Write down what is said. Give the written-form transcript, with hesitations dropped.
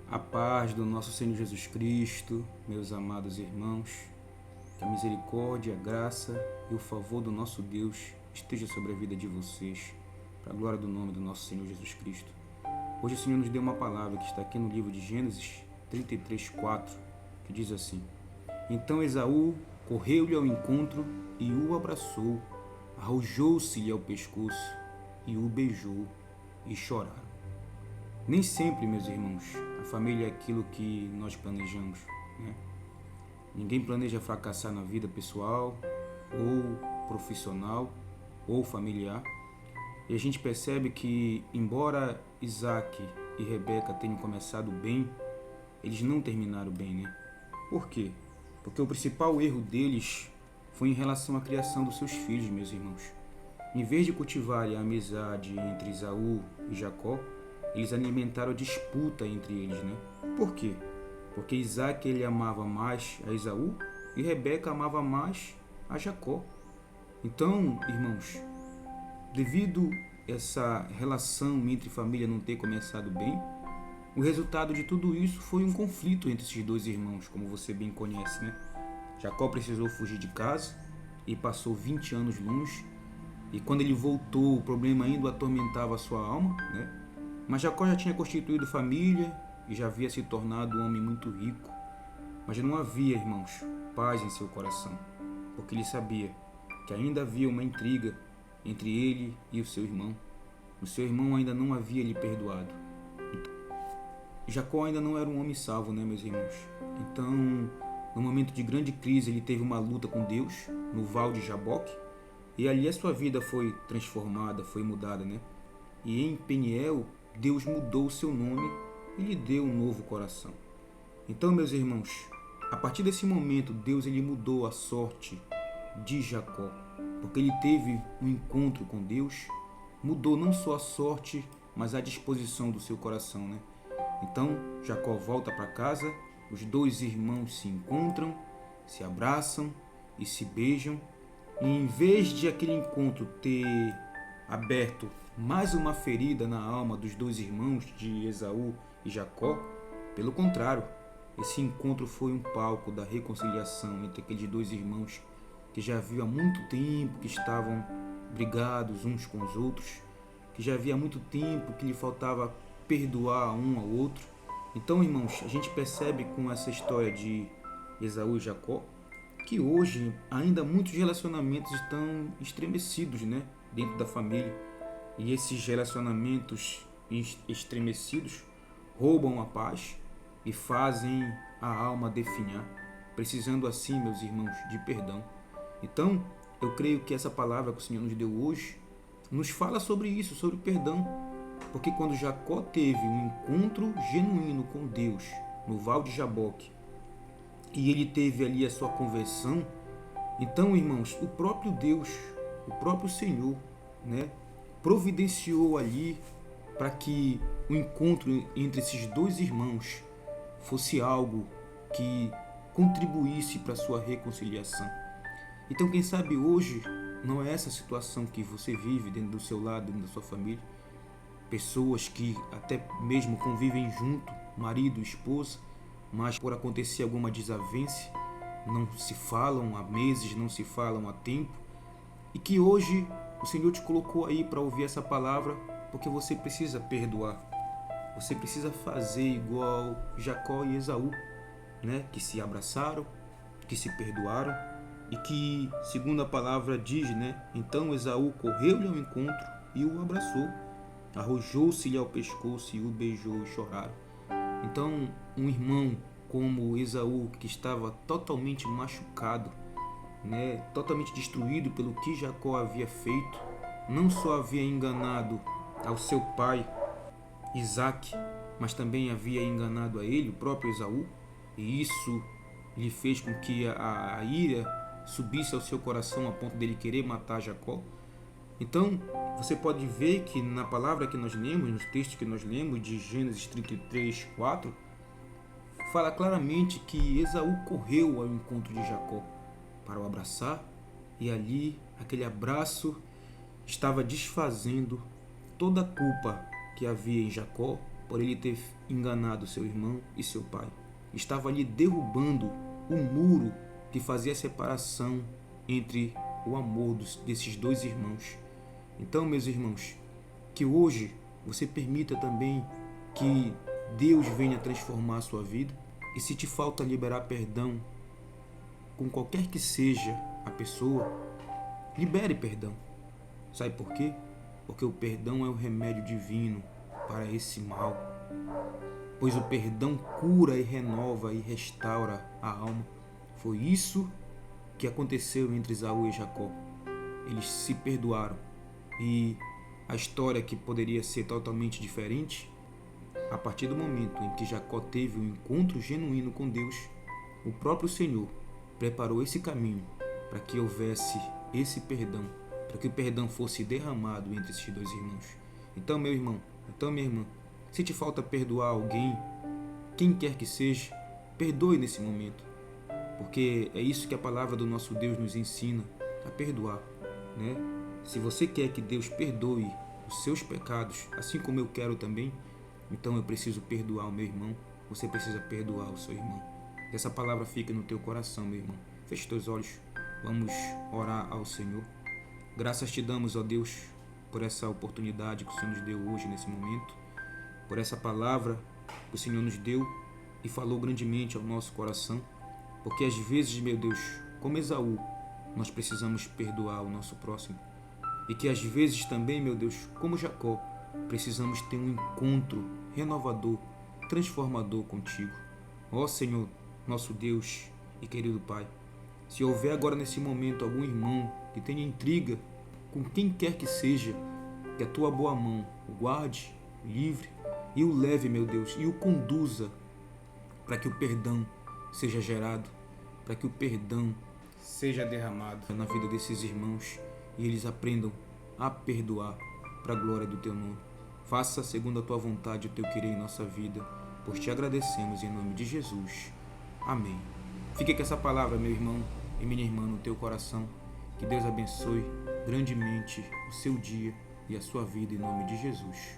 A paz do nosso Senhor Jesus Cristo, meus amados irmãos, que a misericórdia, a graça e o favor do nosso Deus esteja sobre a vida de vocês, para a glória do nome do nosso Senhor Jesus Cristo. Hoje o Senhor nos deu uma palavra que está aqui no livro de Gênesis 33:4, que diz assim: Então Esaú correu-lhe ao encontro e o abraçou, arrojou-se-lhe ao pescoço e o beijou, e choraram. Nem sempre, meus irmãos, a família é aquilo que nós planejamos, né? Ninguém planeja fracassar na vida pessoal, ou profissional, ou familiar. E a gente percebe que, embora Isaac e Rebeca tenham começado bem, eles não terminaram bem, né? Por quê? Porque o principal erro deles foi em relação à criação dos seus filhos, meus irmãos. Em vez de cultivarem a amizade entre Esaú e Jacó, eles alimentaram a disputa entre eles, né? Por quê? Porque Isaac ele amava mais a Esaú e Rebeca amava mais a Jacó. Então, irmãos, devido a essa relação entre família não ter começado bem, o resultado de tudo isso foi um conflito entre esses dois irmãos, como você bem conhece, né? Jacó precisou fugir de casa e passou 20 anos longe. E quando ele voltou, o problema ainda atormentava a sua alma, né? Mas Jacó já tinha constituído família e já havia se tornado um homem muito rico. Mas não havia, irmãos, paz em seu coração, porque ele sabia que ainda havia uma intriga entre ele e o seu irmão. O seu irmão ainda não havia lhe perdoado. Jacó ainda não era um homem salvo, né, meus irmãos? Então, no momento de grande crise, ele teve uma luta com Deus, no Val de Jaboque, e ali a sua vida foi transformada, foi mudada, né? E em Peniel, Deus mudou o seu nome e lhe deu um novo coração. Então, meus irmãos, a partir desse momento, Deus ele mudou a sorte de Jacó, porque ele teve um encontro com Deus, mudou não só a sorte, mas a disposição do seu coração, né? Então, Jacó volta para casa, os dois irmãos se encontram, se abraçam e se beijam, e em vez de aquele encontro ter aberto mais uma ferida na alma dos dois irmãos de Esaú e Jacó, pelo contrário, esse encontro foi um palco da reconciliação entre aqueles dois irmãos que já havia muito tempo que estavam brigados uns com os outros, que já havia muito tempo que lhe faltava perdoar um ao outro. Então, irmãos, a gente percebe com essa história de Esaú e Jacó que hoje ainda muitos relacionamentos estão estremecidos, né, dentro da família. E esses relacionamentos estremecidos roubam a paz e fazem a alma definhar, precisando assim, meus irmãos, de perdão. Então, eu creio que essa palavra que o Senhor nos deu hoje nos fala sobre isso, sobre perdão. Porque quando Jacó teve um encontro genuíno com Deus no Val de Jaboque e ele teve ali a sua conversão, então, irmãos, o próprio Deus, o próprio Senhor, né, providenciou ali para que o encontro entre esses dois irmãos fosse algo que contribuísse para a sua reconciliação. Então, quem sabe hoje não é essa situação que você vive dentro do seu lar, dentro da sua família. Pessoas que até mesmo convivem junto, marido e esposa, mas por acontecer alguma desavença, não se falam há meses, não se falam há tempo, e que hoje o Senhor te colocou aí para ouvir essa palavra, porque você precisa perdoar. Você precisa fazer igual Jacó e Esaú, né? Que se abraçaram, que se perdoaram e que, segundo a palavra diz, né? Então Esaú correu-lhe ao encontro e o abraçou, arrojou-se-lhe ao pescoço e o beijou e choraram. Então, um irmão como Esaú, que estava totalmente machucado, né, totalmente destruído pelo que Jacó havia feito, não só havia enganado ao seu pai Isaac, mas também havia enganado a ele, o próprio Esaú, e isso lhe fez com que a ira subisse ao seu coração a ponto dele querer matar Jacó. Então, você pode ver que na palavra que nós lemos, nos textos que nós lemos de Gênesis 33:4, fala claramente que Esaú correu ao encontro de Jacó para o abraçar, e ali aquele abraço estava desfazendo toda a culpa que havia em Jacó por ele ter enganado seu irmão e seu pai. Estava ali derrubando o muro que fazia a separação entre o amor desses dois irmãos. Então, meus irmãos, que hoje você permita também que Deus venha transformar a sua vida. E se te falta liberar perdão com qualquer que seja a pessoa, libere perdão. Sabe por quê? Porque o perdão é o remédio divino para esse mal. Pois o perdão cura e renova e restaura a alma. Foi isso que aconteceu entre Esaú e Jacó. Eles se perdoaram. E a história, que poderia ser totalmente diferente, a partir do momento em que Jacó teve um encontro genuíno com Deus, o próprio Senhor preparou esse caminho para que houvesse esse perdão, para que o perdão fosse derramado entre esses dois irmãos. Então, meu irmão, então, minha irmã, se te falta perdoar alguém, quem quer que seja, perdoe nesse momento, porque é isso que a palavra do nosso Deus nos ensina, a perdoar, né? Se você quer que Deus perdoe os seus pecados, assim como eu quero também, então eu preciso perdoar o meu irmão, você precisa perdoar o seu irmão. Que essa palavra fique no teu coração, meu irmão. Feche teus olhos, vamos orar ao Senhor. Graças te damos, ó Deus, por essa oportunidade que o Senhor nos deu hoje, nesse momento, por essa palavra que o Senhor nos deu e falou grandemente ao nosso coração, porque às vezes, meu Deus, como Esaú, nós precisamos perdoar o nosso próximo. E que às vezes também, meu Deus, como Jacó, precisamos ter um encontro renovador, transformador contigo. Ó Senhor, nosso Deus e querido Pai, se houver agora nesse momento algum irmão que tenha intriga com quem quer que seja, que a tua boa mão o guarde, o livre e o leve, meu Deus, e o conduza para que o perdão seja gerado, para que o perdão seja derramado na vida desses irmãos e eles aprendam a perdoar para a glória do teu nome. Faça segundo a tua vontade o teu querer em nossa vida, pois te agradecemos em nome de Jesus. Amém. Fique com essa palavra, meu irmão e minha irmã, no teu coração. Que Deus abençoe grandemente o seu dia e a sua vida em nome de Jesus.